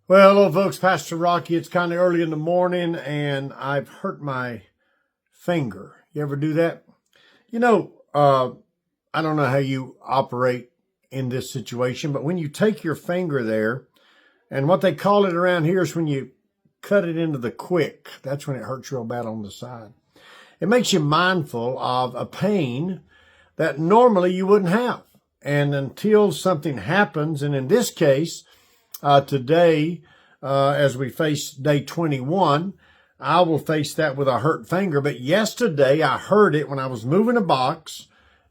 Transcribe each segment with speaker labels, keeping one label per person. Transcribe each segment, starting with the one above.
Speaker 1: Well, hello, folks. Pastor Rocky. It's kind of early in the morning, and I've hurt my finger. You ever do that? I don't know how you operate in this situation, but when you take your finger there, and what they call it around here is when you cut it into the quick, that's when it hurts real bad on the side. It makes you mindful of a pain that normally you wouldn't have. And until something happens, and in this case, today, as we face day 21, I will face that with a hurt finger. But yesterday, I heard it when I was moving a box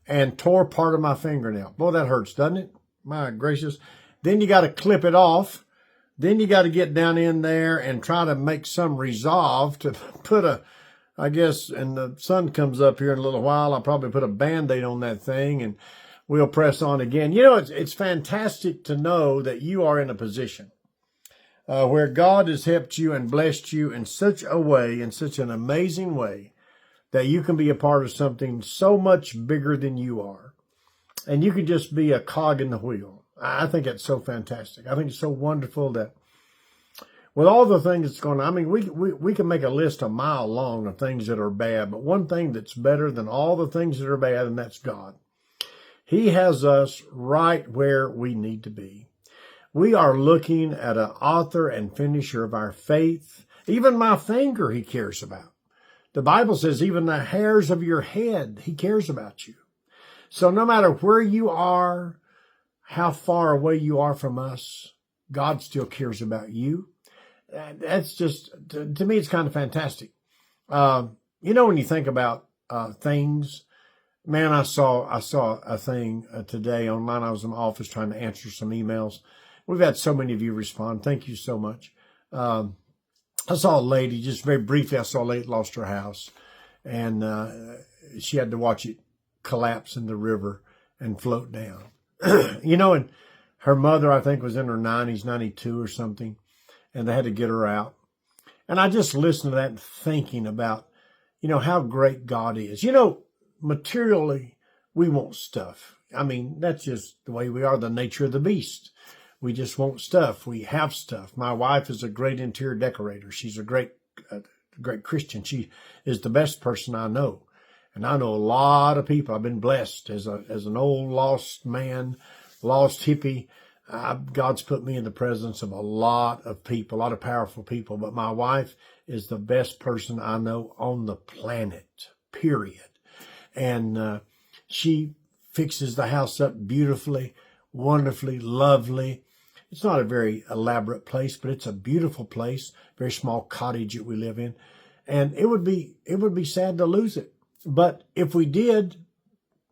Speaker 1: and tore part of my fingernail. Boy, that hurts, doesn't it? My gracious. Then you got to clip it off. Then you got to get down in there and try to make some resolve to put I guess, and the sun comes up here in a little while, I'll probably put a Band-Aid on that thing and we'll press on again. It's fantastic to know that you are in a position where God has helped you and blessed you in such a way, in such an amazing way, that you can be a part of something so much bigger than you are. And you can just be a cog in the wheel. I think it's so fantastic. I think it's so wonderful that with all the things that's going on, I mean, we can make a list a mile long of things that are bad, but one thing that's better than all the things that are bad, and that's God. He has us right where we need to be. We are looking at an author and finisher of our faith. Even my finger he cares about. The Bible says even the hairs of your head, he cares about you. So no matter where you are, how far away you are from us, God still cares about you. That's just, to me, it's kind of fantastic. When you think about things, man, I saw a thing today online. I was in my office trying to answer some emails. We've had so many of you respond. Thank you so much. I saw a lady, just very briefly, I saw a lady lost her house, and she had to watch it collapse in the river and float down. And her mother, I think, was in her 90s, 92 or something, and they had to get her out. And I just listened to that thinking about, how great God is. Materially, we want stuff. I mean, that's just the way we are, the nature of the beast. We just want stuff. We have stuff. My wife is a great interior decorator. She's a great Christian. She is the best person I know. And I know a lot of people. I've been blessed as an old lost man, lost hippie. God's put me in the presence of a lot of people, a lot of powerful people. But my wife is the best person I know on the planet, period. And she fixes the house up beautifully, wonderfully, lovely. It's not a very elaborate place, but it's a beautiful place, very small cottage that we live in. And it would be sad to lose it. But if we did,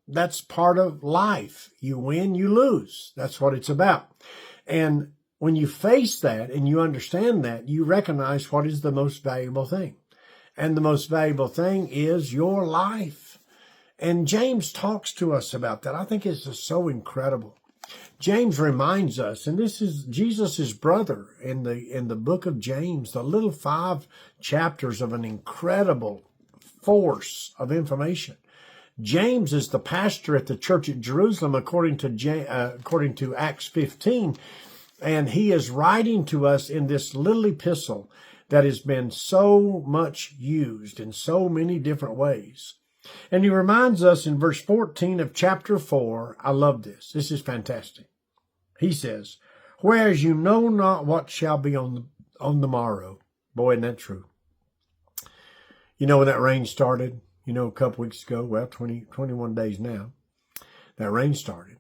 Speaker 1: that's part of life. You win, you lose. That's what it's about. And when you face that and you understand that, you recognize what is the most valuable thing. And the most valuable thing is your life. And James talks to us about that. I think it's just so incredible. James reminds us, and this is Jesus' brother in the book of James, the little 5 chapters of an incredible force of information. James is the pastor at the church at Jerusalem, according to Acts 15, and he is writing to us in this little epistle that has been so much used in so many different ways. And he reminds us in verse 14 of chapter 4, I love this. This is fantastic. He says, whereas you know not what shall be on the morrow. Boy, isn't that true? When that rain started, a couple weeks ago, 21 days now, that rain started.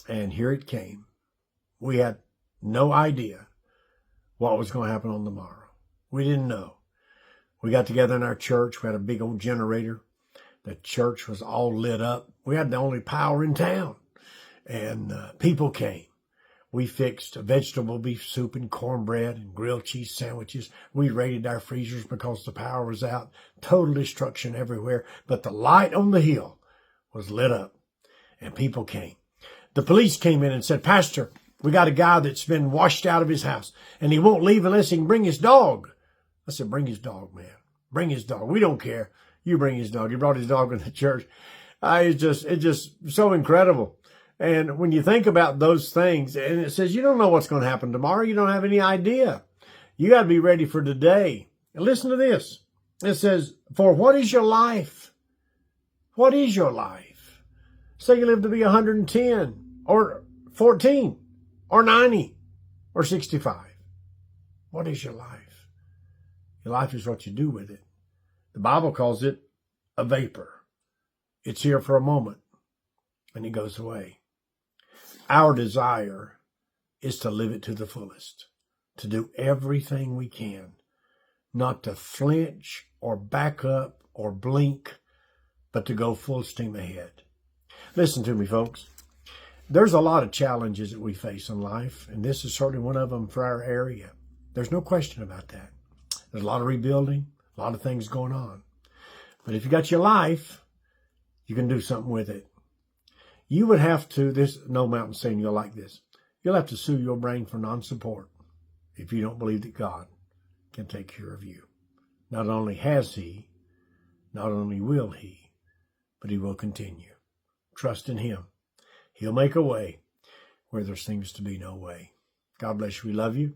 Speaker 1: And here it came. We had no idea what was going to happen on the morrow. We didn't know. We got together in our church. We had a big old generator. The church was all lit up. We had the only power in town. And people came. We fixed vegetable beef soup and cornbread and grilled cheese sandwiches. We raided our freezers because the power was out. Total destruction everywhere. But the light on the hill was lit up. And people came. The police came in and said, Pastor, we got a guy that's been washed out of his house. And he won't leave unless he can bring his dog. I said, bring his dog, man. Bring his dog. We don't care. You bring his dog. He brought his dog in the church. It's just so incredible. And when you think about those things, and it says you don't know what's going to happen tomorrow, you don't have any idea. You got to be ready for today. And listen to this. It says, for what is your life? What is your life? Say you live to be 110 or 14 or 90 or 65. What is your life? Your life is what you do with it. The Bible calls it a vapor. It's here for a moment and it goes away. Our desire is to live it to the fullest, to do everything we can, not to flinch or back up or blink, but to go full steam ahead. Listen to me, folks. There's a lot of challenges that we face in life, and this is certainly one of them for our area. There's no question about that. There's a lot of rebuilding, a lot of things going on. But if you got your life, you can do something with it. You would have to, this No Mountain saying you'll like this, you'll have to sue your brain for non-support if you don't believe that God can take care of you. Not only has he, not only will he, but he will continue. Trust in him. He'll make a way where there seems to be no way. God bless you. We love you.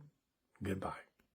Speaker 1: Goodbye.